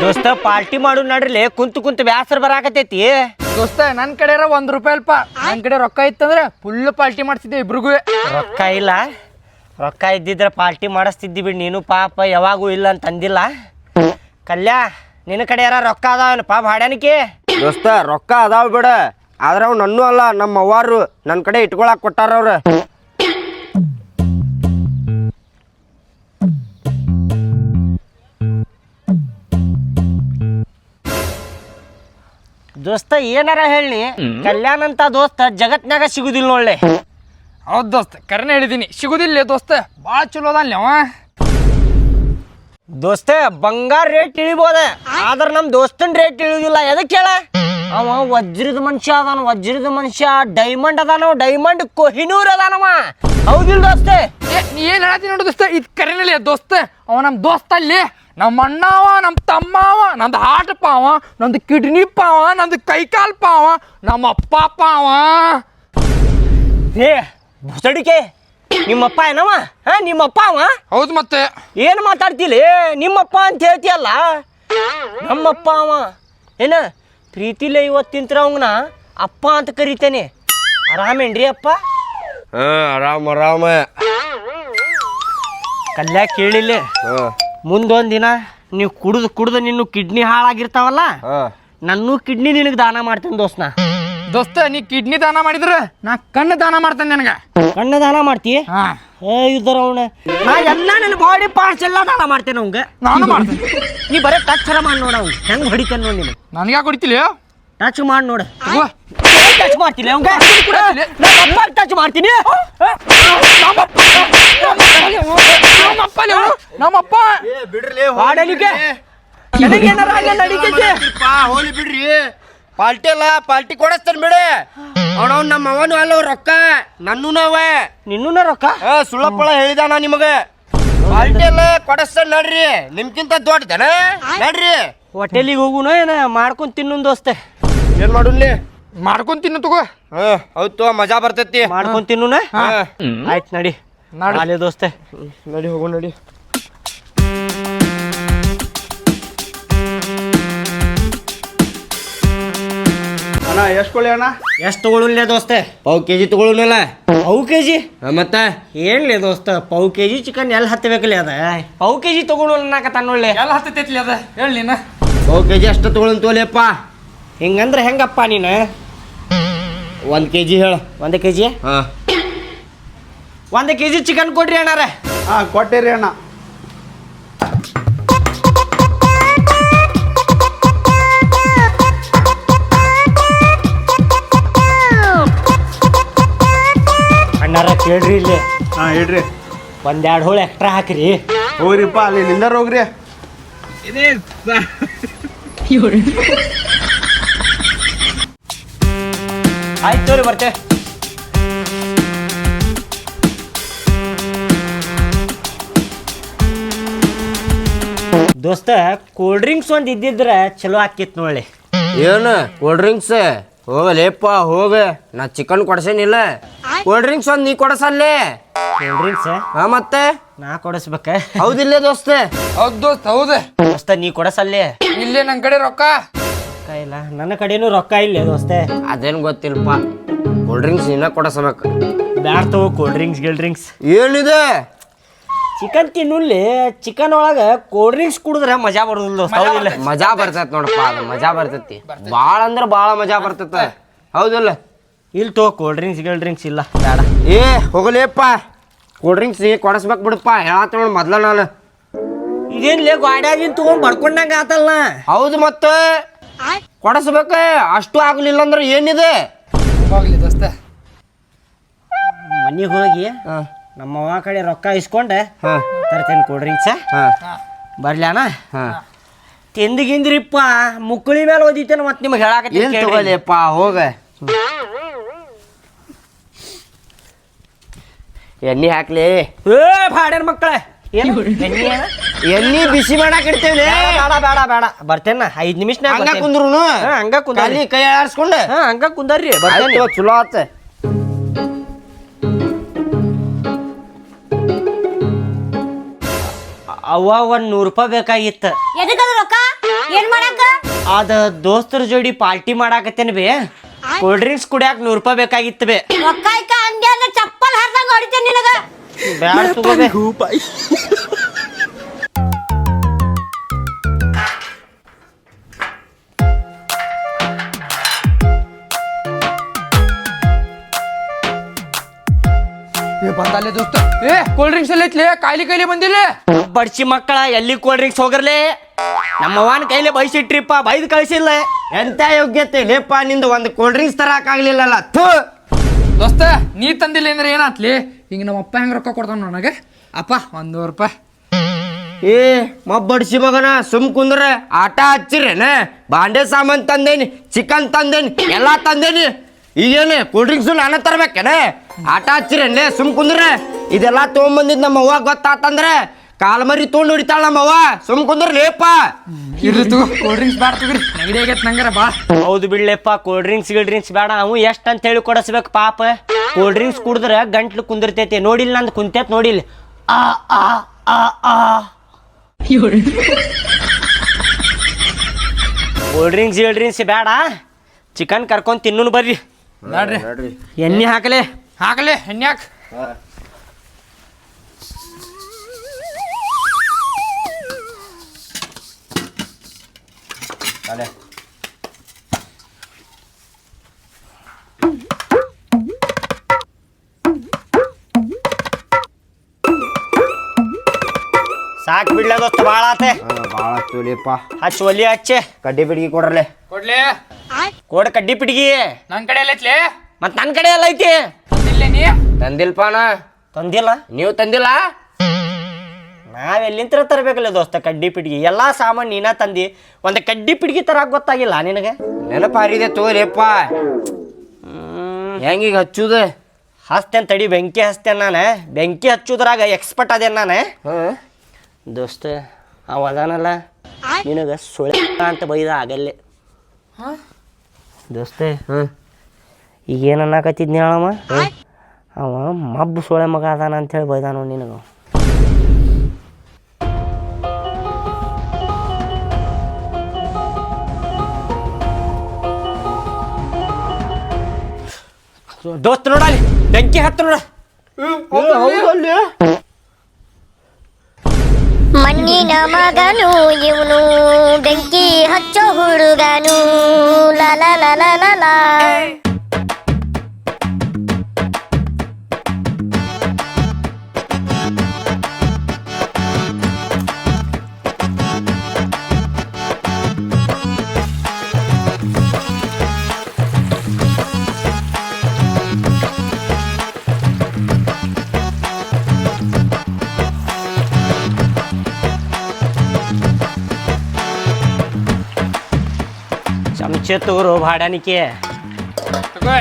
ದೋಸ್ತ ಪಾರ್ಟಿ ಮಾಡು ನಡ್ರಿ ಕುಂತು ಬ್ಯಾಸರ ಬರಾಕತೈತಿ. ದೋಸ್ತ ನನ್ ಕಡೆ ₹1 ಅಲ್ಪ. ನನ್ ಕಡೆ ರೊಕ್ಕ ಇತ್ತಂದ್ರೆ ಫುಲ್ ಪಾರ್ಟಿ ಮಾಡ್ತಿದ್ದೆ ಇಬ್ರಿಗೂ. ರೊಕ್ಕ ಇಲ್ಲ, ರೊಕ್ಕ ಇದ್ದಿದ್ರೆ ಪಾರ್ಟಿ ಮಾಡಿಸ್ತಿದ್ದಿ ಬಿಡಿ. ನೀನು ಪಾಪ ಯಾವಾಗೂ ಇಲ್ಲ ಅಂತ ಅಂದಿಲ್ಲ. ಕಲ್ಯಾ ನಿನ್ನ ಕಡೆ ಯಾರ ರೊಕ್ಕ ಅದಾವನಪ್ಪ ಭಾಡ್ಯಾನಿಕೆ? ದೋಸ್ತ ರೊಕ್ಕ ಅದಾವ ಬಿಡ, ಆದ್ರೆ ಅವ್ ನನ್ನೂ ಅಲ್ಲ, ನಮ್ಮ ಅವ್ವಾರು ನನ್ನ ಕಡೆ ಇಟ್ಕೊಳಕ್ ಕೊಟ್ಟಾರ ಅವ್ರ. ದೋಸ್ತ ಏನಾರ ಹೇಳಿ, ಕಲ್ಯಾಣ ಅಂತ ದೋಸ್ತ ಜಗತ್ನಾಗ ಸಿಗುದಿಲ್ಲ ನೋಡ್ಲೆ. ಹೌದ್ ದೋಸ್ತ, ಕರೆನೇ ಹೇಳಿದೀನಿ, ಸಿಗುದಿಲ್ಲ ದೋಸ್ತ. ಭಾಳ ಚಲೋ ಅದಾನ್ಲಿ ಅವ. ದೋಸ್ತ ಬಂಗಾರ ರೇಟ್ ಇಳಿಬೋದ, ಆದ್ರೆ ನಮ್ ದೋಸ್ತನ್ ರೇಟ್ ಇಳಿಯೋದಿಲ್ಲ. ಎದಕ್ಕೆ ಹೇಳ? ಅವ ವಜ್ರದ ಮನುಷ್ಯ ಅದಾನ, ವಜ್ರದ ಮನುಷ್ಯ. ಡೈಮಂಡ್ ಅದಾನ, ಡೈಮಂಡ್ ಕೊಹಿನೂರ್ ಅದಾನವ. ಹೌದಿಲ್ಲ ದೋಸ್ತ? ನೀ ಏನ್ ಹೇಳತ್ತೀನಿ ನೋಡು ದೋಸ್ತ, ಇದು ಕರೆನೇ ದೋಸ್ತ. ಅವ ನಮ್ ದೋಸ್ತ ಅಲ್ಲಿ, ನಮ್ಮ ಅಣ್ಣವ, ನಮ್ಮ ತಮ್ಮವ, ನಂದು ಹಾರ್ಟ್ ಪಾವ, ನಂದು ಕಿಡ್ನಿ ಪಾವ, ನಂದು ಕೈಕಾಲ್ ಪಾವ, ನಮ್ಮ ಅಪ್ಪ ಪಾವ. ಏ ಬುಸಡಿಕೆ, ನಿಮ್ಮಪ್ಪ ಏನವ? ನಿಮ್ಮಪ್ಪ ಅವ? ಹೌದು ಮತ್ತೆ ಏನು ಮಾತಾಡ್ತಿಲ್ಲ? ನಿಮ್ಮಪ್ಪ ಅಂತ ಹೇಳ್ತೀಯಲ್ಲ. ನಮ್ಮಪ್ಪ ಅವ ಏನ ಪ್ರೀತಿಲೇ ಇವತ್ತಿಂತ್ರ ಅವಂಗನ ಅಪ್ಪ ಅಂತ ಕರಿತೇನೆ. ಆರಾಮೇನ್ರಿ ಅಪ್ಪ? ಆರಾಮ. ಕಲ್ಯಾ ಕೇಳಿಲ್ಲ, ಮುಂದೊಂದು ದಿನ ನೀವು ಕುಡ್ದು ನಿನ್ನ ಕಿಡ್ನಿ ಹಾಳಾಗಿರ್ತಾವಲ್ಲ, ನನ್ನೂ ಕಿಡ್ನಿ ನಿನಗೆ ದಾನ ಮಾಡ್ತೇನೆ ದೋಸ್ತ. ದೋಸ್ತ ನೀ ಕಿಡ್ನಿ ದಾನ ಮಾಡಿದ್ರ ನಾ ಕಣ್ಣು ದಾನ ಮಾಡ್ತೇನೆ ನಿನಗ. ಕಣ್ಣ ದಾನ ಮಾಡ್ತೀಯ? ಇದ್ದರ ಅವನ ನಾ ಎಲ್ಲ ನನ್ನ ಬಾಡಿ ಪಾರ್ಟ್ಸ್ ಎಲ್ಲ ದಾನ ಮಾಡ್ತೇನೆ ಅವಂಗ. ನಾನು ಮಾಡ್ತೇನೆ. ನೀ ಬರೀ ಟಚ್ ಮಾಡಿ ನೋಡ, ಅವ್ನು ಹೆಂಗೆ ಹೊಡಿತೇನೆ ನೋಡಿ. ನೀನು ನನಗೆ ಯಾಕೆ ಹೊಡಿತಿಲ್ಲ? ಟಚ್ ಮಾಡಿ ನೋಡ. ಟಚ್ ಮಾಡ್ತೀನಿ ಅವಂಗ, ಟಚ್ ಮಾಡ್ತೀನಿ. ನಮ್ಮಪ್ಪ ಬಿಡ್ರಿ ವಾಡಲಿಕ್ಕೆ ನನಗೇನಾರ ಹೋಲಿ ಬಿಡ್ರಿ. ಪಾಲ್ಟಿ ಅಲ್ಲ, ಪಾಲ್ಟಿ ಕೊಡಸ್ತೇನೆ ಬಿಡಿ. ಅವನವ್ ನಮ್ಮ ಅವನು ಅಲ್ಲ ರೊಕ್ಕ ನನ್ನೂ ನಾವ. ನಿನ್ನೂ ರೊಕ್ಕ ಸುಳ್ಳಪ್ಪಳ ಹೇಳಿದಾನ ನಿಮಗೆ. ಪಾಲ್ಟಿ ಅಲ್ಲ ಕೊಡಸ್ತೇನೆ ನಡ್ರಿ. ನಿಮ್ಗಿಂತ ದೊಡ್ಡದನ ನಡ್ರಿ. ಹೋಟೆಲಿಗೆ ಹೋಗುನ ಏನ ಮಾಡ್ಕೊಂಡ್ ತಿನ್ನು ದೋಸ್ತೆ. ಏನ್ ಮಾಡುನ್ಲಿ? ಮಾಡ್ಕೊಂಡ್ ತಿನ್ನು ತಗೋ. ಹೌದು, ಮಜಾ ಬರ್ತೈತಿ. ಮಾಡ್ಕೊಂಡ್ ತಿನ್ನು. ಆಯ್ತು ನಡಿ ನಾಳೆ ದೋಸ್ತೆ. ನಡಿ ಹೋಗು ನಡಿ. ಅಣ್ಣ ಎಷ್ಟು ಕೊಳ್ಳಿ ಅಣ್ಣ? ಎಷ್ಟು ತಗೊಳ್ಳಲೇ ದೋಸ್ತೆ? ಪಾವ್ ಕೆಜಿ ತಗೊಳ್ಳೋನಲ್ಲ. ಪಾವು ಕೆಜಿ ಮತ್ತೆ ಏನ್ಲೇ ದೋಸ್ತ? ಪಾವು ಕೆಜಿ ಚಿಕನ್ ಎಲ್ಲಿ ಹತ್ತಬೇಕಲ್ಲಿ ಅದ? ಪಾವು ಕೆಜಿ ತಗೊಳ್ಳೋ ಅನ್ನಕತ್ತ ನೋಡ್ಲೆ. ಎಲ್ಲ ಹತ್ತೈತಿ ಅದ ಹೇಳಿ ನೀನು. ಪಾವ್ ಕೆಜಿ ಅಷ್ಟು ತಗೊಳ್ಳೋನ್ ತೋಲಿಯಪ್ಪ. ಹಿಂಗಂದ್ರೆ ಹೆಂಗಪ್ಪ ನೀನು? 1 ಕೆಜಿ ಹೇಳ. 1 ಕೆಜಿ? 1 ಕೆಜಿ ಚಿಕನ್ ಕೊಡ್ರಿ ಅಣ್ಣಾರ. ಹಾಂ ಕೊಟ್ಟಿರಿ ಅಣ್ಣ. ಅಣ್ಣಾರ ಕೇಳ್ರಿ ಇಲ್ಲಿ. ಹಾಂ ಇಡ್ರಿ. 1-2 ಹೋಳು ಎಕ್ಸ್ಟ್ರಾ ಹಾಕ್ರಿ. ಹೋಗ್ರಿಪ್ಪ, ಅಲ್ಲಿ ನಿಂದರ್ ಹೋಗ್ರಿ. ಆಯ್ತು ತೋರಿ ಬರ್ತೆ. ದೋಸ್ತ ಕೂಲ್ ಡ್ರಿಂಕ್ಸ್ ಒಂದು ಇದ್ದಿದ್ರೆ ಚಲೋ ಆಕಿತ್ತು ನೋಡಿ. ಏನು ಕೋಲ್ಡ್ ಡ್ರಿಂಕ್ಸ್? ಹೋಗಲೇಪ್ಪ ಹೋಗ, ನಾ ಚಿಕನ್ ಕೊಡ್ಸೇನಿಲ್ಲ. ಕೋಲ್ಡ್ ಡ್ರಿಂಕ್ಸ್ ಒಂದು ನೀ ಕೊಡಸಲ್ಲೇ. ಕೂಲ್ ಡ್ರಿಂಕ್ಸ್ ಮತ್ತೆ ನಾ ಕೊಡಸ್ಬೇಕ? ಹೌದಿಲ್ಲ ದೋಸ್ತ? ಹೌದು ದೋಸ್ತ ಹೌದು. ದೋಸ್ತ ನೀ ಕೊಡಸಲ್ಲೇ? ಇಲ್ಲೇ ನನ್ನ ಕಡೆ ರೊಕ್ಕ ಇಲ್ಲ, ನನ್ನ ಕಡೆನೂ ರೊಕ್ಕ ಇಲ್ಲ ದೋಸ್ತೆ. ಅದೇನು ಗೊತ್ತಿಲ್ಲಪ್ಪ. ಕೋಲ್ಡ್ ಡ್ರಿಂಕ್ಸ್ ನೀನ ಕೊಡಸಬೇಕು. ಬ್ಯಾಡ ತಗೋ ಕೂಲ್ ಡ್ರಿಂಕ್ಸ್ ಗಿಲ್ ಡ್ರಿಂಕ್ಸ್. ಏನಿದೆ? ಚಿಕನ್ ತಿನ್ನುಲ್ಲಿ, ಚಿಕನ್ ಒಳಗೆ ಕೋಲ್ಡ್ ಡ್ರಿಂಕ್ಸ್ ಕುಡಿದ್ರೆ ಮಜಾ ಬರೋದಿಲ್ಲ ದೋಸ್ತ. ಹೌದಿಲ್ಲ? ಮಜಾ ಬರ್ತೈತಿ ನೋಡಪ್ಪ, ಅದು ಮಜಾ ಬರ್ತೈತಿ. ಭಾಳ ಅಂದ್ರೆ ಭಾಳ ಮಜಾ ಬರ್ತೈತೆ. ಹೌದಿಲ್ಲ? ಇಲ್ಲಿ ತಗೋ ಕೋಲ್ಡ್ ಡ್ರಿಂಕ್ಸ್ ಗಿಲ್ ಡ್ರಿಂಕ್ಸ್ ಇಲ್ಲ, ಬೇಡ. ಏ ಹೋಗಲೇಪ್ಪ, ಕೋಲ್ಡ್ ಡ್ರಿಂಕ್ಸ್ ಕೊಡಸ್ಬೇಕು ಬಿಡಪ್ಪ. ಹೇಳತ್ತ ನೋಡಿ ಮೊದ್ಲ ನಾನು. ಇದೇನ್ಲೇ ಗಾಡ್ಯಾಗಿನ್ ತಗೊಂಡ್ ಬಡ್ಕೊಂಡಂಗ ಆತಲ್ಲ. ಹೌದು ಮತ್ತೆ ಕೊಡಸ್ಬೇಕ. ಅಷ್ಟು ಆಗ್ಲಿಲ್ಲ ಅಂದ್ರೆ ಏನಿದೆ? ಹೋಗ್ಲಿ ದೋಸ್ತ. ಮನೆಗೆ ಹೋಗಿ ನಮ್ಮ ಅವ್ವ ಕಡೆ ರೊಕ್ಕ ಇಸ್ಕೊಂಡೆ ತರ್ತೇನೆ ಕೋಲ್ಡ್ ಡ್ರಿಂಕ್ಸ್. ಬರ್ಲ್ಯಾನ? ತಿಂದಿಗಿಂದ್ರಿಪ್ಪ ಮುಕ್ಕಳಿ ಮೇಲೆ ಓದಿತೇನೆ. ಮತ್ತೆ ನಿಮ್ಗೆ ಏನ್ ತಗೋಲಿಯಪ್ಪ ಹೋಗ. ಎಣ್ಣೆ ಹಾಕ್ಲಿ. ಭಾಡ್ಯಾನ ಮಕ್ಕಳ ಎಣ್ಣೆ ಬಿಸಿ ಮಾಡಾಕ್ ಇಡ್ತೇವೆ. ಬೇಡ ಬೇಡ ಬೇಡ, ಬರ್ತೇನ 5 ನಿಮಿಷನಾಗ. ಹಂಗ ಕುಂದ್ರು ಹಂಗ ಕುಂದ್ರಿ, ಕೈ ಆಡ್ಸ್ಕೊಂಡು. ಹಂಗ ಕುಂದರ್ರಿ. ಬರ್ತೇನೆ. ಚಲೋ ಆತ. ಅವ್ವ ಒಂದ್ 100 ರೂಪಾಯಿ ಬೇಕಾಗಿತ್ತು. ಎದಕ್ಕದು ರೊಕ್ಕ ಏನ್ ಮಾಡಾಕ? ಅದ ದೋಸ್ತರ ಜೋಡಿ ಪಾರ್ಟಿ ಮಾಡಾಕತ್ತೇನ್ ಬೇ, ಕೂಲ್ ಡ್ರಿಂಕ್ಸ್ ಕುಡಿಯಾಕ 100 ರೂಪಾಯಿ ಬೇಕಾಗಿತ್ತು ಬೇ. ರೊಕ್ಕ ಇಕ್ಕ ಅಂದೆ ಅಂದ್ರೆ ಚಪ್ಪಲ್ ಹರ್ದಂಗ ಹೊಡಿತೇನೆ ನಿನಗ. ಬ್ಯಾಡ ತಗೋಬೇ. ಬಂದಲ್ಲೇ ದೋಸ್ತ ಕೂಲ್ ಡ್ರಿಂಕ್ಸ್ ಎಲ್ಲ ಐತ್ಲಿ, ಕಾಯಿಲೆ ಬಂದಿಲ್ಲ. ಬಡ್ಸಿ ಮಕ್ಕಳ ಎಲ್ಲಿ ಕೂಲ್ ಡ್ರಿಂಕ್ಸ್ ಹೋಗಿರ್ಲಿ, ನಮ್ಮ ಅವ್ವನ ಕೈಲಿ ಬೈಸಿಟ್ರಿಪ್ಪ, ಬೈದು ಕಳಿಸಿಲ್ಲ. ಎಂತ ಯೋಗ್ಯತೆ ಲೇಪ ನಿಂದ ಒಂದು ಕೋಲ್ಡ್ ಡ್ರಿಂಕ್ಸ್ ತರಕ್ ಆಗ್ಲಿಲ್ಲಲ್ಲ. ದೋಸ್ತ ನೀ ತಂದಿಲ್ಲ ಅಂದ್ರೆ ಏನಾತ್ಲಿ? ಹಿಂಗ ನಮ್ಮ ಅಪ್ಪ ಹೆಂಗ್ ರೊಕ್ಕ ಕೊಡ್ತಾನ ನನಗೆ? ಅಪ್ಪ 100 ರೂಪಾಯಿ. ಏ ಮಬ್ಬಡ್ಸಿ ಮಗನ ಸುಮ್ ಕುಂದ್ರ ಆಟ ಹಚ್ಚಿರೇನ? ಬಾಂಡೆ ಸಾಮಾನ್ ತಂದೇನಿ, ಚಿಕನ್ ತಂದೇನಿ, ಎಲ್ಲಾ ತಂದೇನಿ. ಈಗೇನು ಕೂಲ್ ಡ್ರಿಂಕ್ಸ್ ನಾನ ತರ್ಬೇಕೇನ? ಆಟ ಹಚ್ಚಿರೇನ್ಲೇ? ಸುಮ್ ಕುಂದ್ರ. ಇದೆಲ್ಲಾ ತೊಗೊಂಬಂದಿದ್ ನಮ್ಮ ಅವ್ವ ಗೊತ್ತಾತಂದ್ರೆ ಕಾಲ್ಮರಿ ತೊಗೊಂಡು ಹೊಡಿತಾಳ ನಮ್ಮ ಅವ್ವ. ಸುಮ್ ಕುಂದ್ರ ಲೇಪ. ಇರ್ಲಿ ತಗೋ, ಕೂಲ್ ಡ್ರಿಂಕ್ಸ್ ಬ್ಯಾಡ ತಗೋರಿ, ನೆಗಡಿ ಆಗೈತೆ ನಂಗಾರ ಬಾ. ಹೌದು ಬಿಡ್ಲೆಪ್ಪ, ಕೂಲ್ ಡ್ರಿಂಕ್ಸ್ ಬೇಡ. ಅವು ಎಷ್ಟ್ ಅಂತ ಹೇಳಿ ಕೊಡಿಸ್ಬೇಕು ಪಾಪ. ಕೂಲ್ ಡ್ರಿಂಕ್ಸ್ ಕುಡಿದ್ರೆ ಗಂಟ್ಲು ಕುಂದಿರ್ತೈತಿ. ನೋಡಿಲ್ಲ ನಂದು ಕುಂತೈತ್ ನೋಡಿಲ್ಲ. ಆ ಆ ಆ ಆ ಕೂಲ್ ಡ್ರಿಂಕ್ಸ್ ಬೇಡ, ಚಿಕನ್ ಕರ್ಕೊಂಡ್ ತಿನ್ನು ಬರ್ರಿ. ನೋಡ್ರಿ ಎಣ್ಣೆ ಹಾಕಲೆ ಹಾಕಲೆ ಹೆಣ್ಯಾಕ ಸಾಕ್ ಬಿಡ್ಲ ದೋಸ್ತ, ಭಾಳ ಆತೆ. ಭಾಳ ತುಲಿಪ್ಪ. ಹಚ್ಚ ಒಲಿ ಹಚ್ಚೆ. ಕಡ್ಡಿ ಬಿಡಿಗೆ ಕೊಡ್ರಲೆ. ಕೊಡ್ಲಿ ಕೋಡ್ ಕಡ್ಡಿ ಪಿಟ್ಗಿ. ನನ್ ಕಡೆ ಎಲ್ಲ ಐತ್ಲಿ, ಮತ್ ನನ್ ಕಡೆ ಎಲ್ಲ ಐತಿ. ತಂದಿಲ್ಲ ನೀ? ತಂದಿಲ್ಪಾನ. ತಂದಿಲ್ಲ? ನೀವು ತಂದಿಲ್ಲ? ನಾವೆಲ್ಲಿಂತ್ರ ತರಬೇಕಲ್ಲ ದೋಸ್ತ ಕಡ್ಡಿ ಪಿಟ್ಗಿ? ಎಲ್ಲಾ ಸಾಮಾನ್ ನೀನ ತಂದಿ, ಒಂದ್ ಕಡ್ಡಿ ಪಿಟ್ಗಿ ತರಾಕ್ ಗೊತ್ತಾಗಿಲ್ಲ ನಿನಗೆ? ನೆನಪಾರಿದೆ ತೋಲೆಪ್ಪ. ಹೆಂಗೀಗ ಹಚ್ಚುದ? ಹಸ್ತೇನ್ ತಡಿ, ಬೆಂಕಿ ಹಸ್ತೇನ್ ನಾನು. ಬೆಂಕಿ ಹಚ್ಚುದ್ರಾಗ ಎಕ್ಸ್ಪರ್ಟ್ ಅದೇನ್ ನಾನು ದೋಸ್ತ. ಅವ ಅದಾನಲ್ಲ ನಿನಗ ಸುಳ್ಳ ಅಂತ ಬೈದ ಆಗಲ್ಲೇ ದೋಸ್ತ. ಈಗ ಏನು ಅನ್ನಕತ್ತಿದ್ನಿ ಹೇಳಮ್ಮ, ಅವ ಮಬ್ಬು ಸೊಳೆ ಮಗ ಅದಾನ ಅಂತೇಳಿ ಬೈದಾನು ನಿನಗ. ದೋಸ್ತ ನೋಡಲ್ಲಿ ಬೆಂಕಿ ಹತ್ತು ನೋಡ. ಮಣ್ಣಿನ ಮಗನು ಇವನು, ಬೆಂಕಿ ಹಚ್ಚೋ ಹುಡುಗನು. ಲಲ ಲಲ ಲಲ. ಚಮಚೆ ತಗೋರು ಭಾಡ್ಯಾನಿಕೆ. ತಗೋ.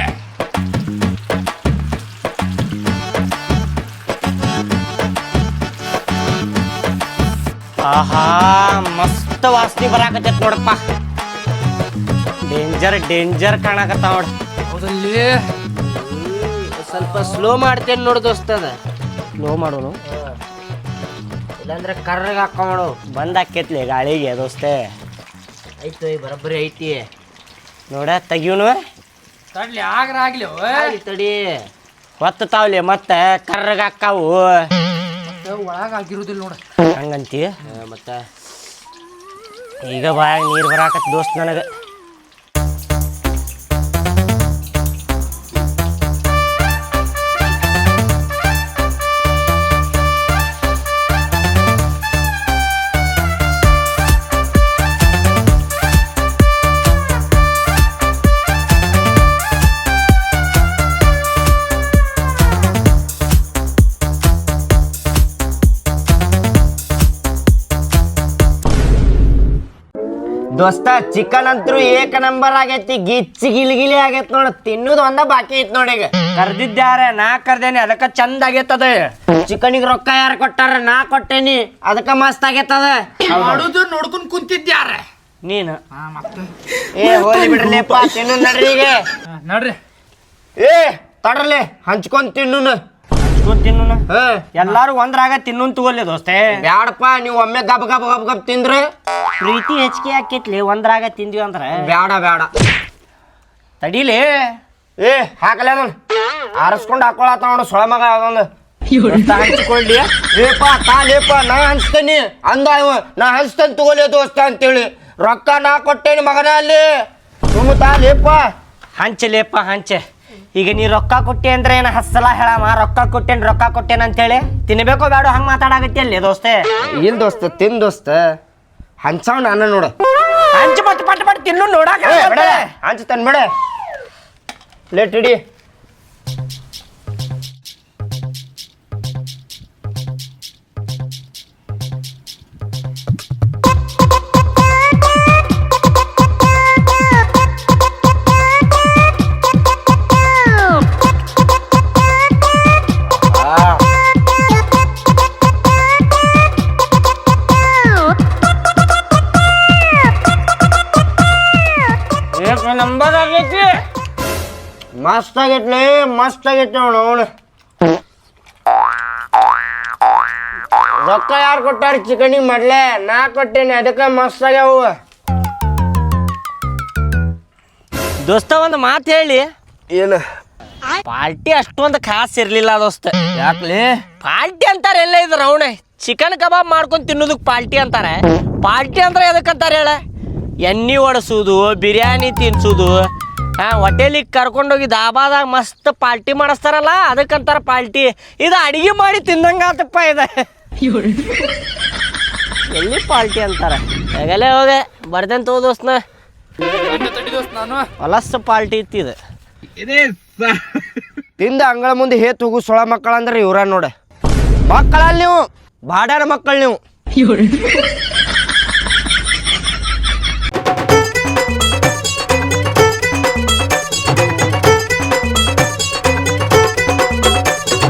ಆಹಾ ಮಸ್ತ್ ವಾಸನೆ ಬರಾಕತ್ತೈತ್ ನೋಡಪ್ಪ. ಡೇಂಜರ್ ಕಾಣಕತ್ತಾವ ನೋಡ. ಹೌದಲ್ಲಿ ಸ್ವಲ್ಪ ಸ್ಲೋ ಮಾಡ್ತೇನೆ ನೋಡು ದೋಸ್ತ. ಅದ ಸ್ಲೋ ಮಾಡೋನು, ಇಲ್ಲಾಂದ್ರೆ ಕರ್ರಗೆ ಹಾಕೋಡು. ಬಂದಾಕೈತ್ಲಿ ಗಾಳಿಗೆ ದೋಸ್ತೆ. ಐತು ಬರೋಬ್ಬರಿ ಐತಿ ನೋಡ ತೆಗಿಯೋನು. ತಡ್ಲಿ ಆಗ್ರ ಆಗ್ಲಿ ತಡಿ. ಹೊತ್ತು ತಾವ್ಲಿ ಮತ್ತೆ ಕರ್ರಗ ಹಾಕಾವು. ಒಳಗ ಆಗಿರುದಿಲ್ಲ ನೋಡ. ಹಂಗಂತಿ ಮತ್ತೆ ಈಗ ಬಾಯಾಗ ನೀರು ಬರಾಕತ್ ದೋಸ್ತ್ ನನಗೆ. ದೋಸ್ತ ಚಿಕನ್ ಅಂತೂ ಏಕ ನಂಬರ್ ಆಗೈತಿ. ಗಿಚ್ಚಿ ಗಿಲಿ ಆಗೈತಿ ನೋಡ. ತಿನ್ನುದು ಒಂದ ಬಾಕಿ ಐತಿ ನೋಡಿ. ಈಗ ಕರ್ದಿದ್ಯಾರ ನಾ ಕರ್ದೇನಿ, ಅದಕ್ಕ ಚಂದ ಆಗೈತದ. ಚಿಕನಿಗೆ ರೊಕ್ಕ ಯಾರು ಕೊಟ್ಟಾರ? ನಾ ಕೊಟ್ಟೇನಿ, ಅದಕ್ಕ ಮಸ್ತ್ ಆಗೈತದ. ಮಾಡುದು ನೋಡ್ಕೊಂಡ್ ಕುಂತಿದ್ಯಾರ ನೀನು. ಏ ಹೋಲಿ ಬಿಡ್ರಲಿಪ್ಪ, ತಿನ್ನು ನಡ್ರಿ. ಈಗ ನೋಡ್ರಿ ಏ ತಡ್ರಲಿ ಹಂಚ್ಕೊಂಡ್ ತಿನ್ನು. ಇಸ್ಕೊಂಡ್ ತಿನ್ನು ಹಾ ಎಲ್ಲಾರು ಒಂದ್ರಾಗ ತಿನ್ನು ತಗೋಲಿ ದೋಸ್ತೆ. ಬ್ಯಾಡಪ್ಪ ನೀವು ಒಮ್ಮೆ ಗಬ ಗಬ ಗಬ ಗಬ ತಿಂದ್ರೆ ಪ್ರೀತಿ ಹೆಚ್ಚಿಗೆ ಆಕೈತ್ಲಿ ಒಂದ್ರಾಗ ತಿಂದ್ವಿ ಅಂದ್ರ. ಬ್ಯಾಡ ಬ್ಯಾಡ ತಡೀಲಿ. ಏ ಹಾಕಲೇ ನಾನು ಆರಿಸ್ಕೊಂಡು ಹಾಕೊಳತ್ತ ನೋಡು ಸೊಳ ಮಗ ಅದೊಂದು ಹಂಚಿಕೊಳ್ಳಿ. ಲೇಪ ಲೇಪ ನಾ ಹಂಚ್ತೇನಿ ಅಂದ ಇವ ನಾ ಹಂಚ್ತೇನೆ ತಗೋಲಿ ದೋಸ್ತ ಅಂತೇಳಿ ರೊಕ್ಕ ನಾ ಕೊಟ್ಟೇನಿ ಮಗನ ಅಲ್ಲಿ ಸುಮ್ಮ ಲೇಪ ಹಂಚಲೇಪ್ಪ ಹಂಚೆ. ಈಗ ನೀ ರೊಕ್ಕ ಕೊಟ್ಟೆ ಅಂದ್ರೆ ಏನ ಹಸ್ಸಲ ಹೇಳಮ್ಮ ರೊಕ್ಕ ಕೊಟ್ಟೇನ್ ಅಂತೇಳಿ ತಿನ್ಬೇಕೋ ಬೇಡ ಹಂಗ ಮಾತಾಡಾಗತ್ತಿ ಅಲ್ಲಿ ದೋಸ್ತೆ. ಇಲ್ಲ ದೋಸ್ತ ತಿನ್ ದೋಸ್ತ ಹಂಚಾವ್ ನಾನು ನೋಡು ಹಂಚ ಪಟ್ ಪಟ್ ಪಟ್ ತಿನ್ನು ನೋಡಾಕ ಹಂಚ್ತೇನೆ ಬೇಡ ಲೇಟ್ ಇಡಿ. ನಂಬರ್ ಆಗೈತಿ. ಮಸ್ತ್ ಆಗೈತ್ಲಿ ಮಸ್ತ್ ಆಗೈತಿ ನೋಡು ಅವನು. ರೊಕ್ಕ ಯಾರು ಕೊಟ್ಟಾರ ಚಿಕನಿಗೆ ಮಾಡ್ಲೆ ನಾ ಕೊಟ್ಟೇನಿ ಅದಕ್ಕೆ ಮಸ್ತ್ ಆಗ್ಯಾವು. ದೋಸ್ತ ಒಂದು ಮಾತು ಹೇಳಿ. ಏನು ಪಾರ್ಟಿ ಅಷ್ಟೊಂದು ಖಾಸ್ ಇರ್ಲಿಲ್ಲ ದೋಸ್ತ. ಯಾಕ್ಲಿ ಪಾರ್ಟಿ ಅಂತಾರೆ ಎಲ್ಲ ಇದ್ರ ಅವನೇ ಚಿಕನ್ ಕಬಾಬ್ ಮಾಡ್ಕೊಂಡು ತಿನ್ನೋದಕ್ಕೆ ಪಾರ್ಟಿ ಅಂತಾರೆ. ಪಾರ್ಟಿ ಅಂದ್ರೆ ಎದಕ್ಕಂತಾರೆ ಹೇಳ? ಎಣ್ಣೆ ಒಡಿಸೋದು ಬಿರಿಯಾನಿ ತಿನ್ಸೋದು ಹೋಟೆಲಿಗೆ ಕರ್ಕೊಂಡೋಗಿ ದಾಬಾದಾಗ ಮಸ್ತ್ ಪಾರ್ಟಿ ಮಾಡಿಸ್ತಾರಲ್ಲ ಅದಕ್ಕಂತಾರ ಪಾರ್ಟಿ. ಇದು ಅಡಿಗೆ ಮಾಡಿ ತಿಂದಂಗಾತಪ್ಪ ಇದೆ. ಎಲ್ಲಿ ಪಾರ್ಟಿ ಅಂತಾರ ಹೇಗಲ್ಲೇ ಹೋಗೆ ಬರ್ದೇನ್ ತಗೋ ದೋಸ್ತ್ನ ತಡಿ ದೋಸ್ತ ನಾನು ಹೊಲಸ ಪಾರ್ಟಿ ಇತ್ತಿದೆ. ತಿಂದ ಅಂಗಳ ಮುಂದೆ ಹೇತ್ ಹೋಗು ಸೊಳ ಮಕ್ಕಳ ಅಂದ್ರೆ ಇವ್ರ ನೋಡ ಮಕ್ಕಳಲ್ಲಿ ನೀವು ಬಾಡ್ಯಾರ ಮಕ್ಕಳು ನೀವು.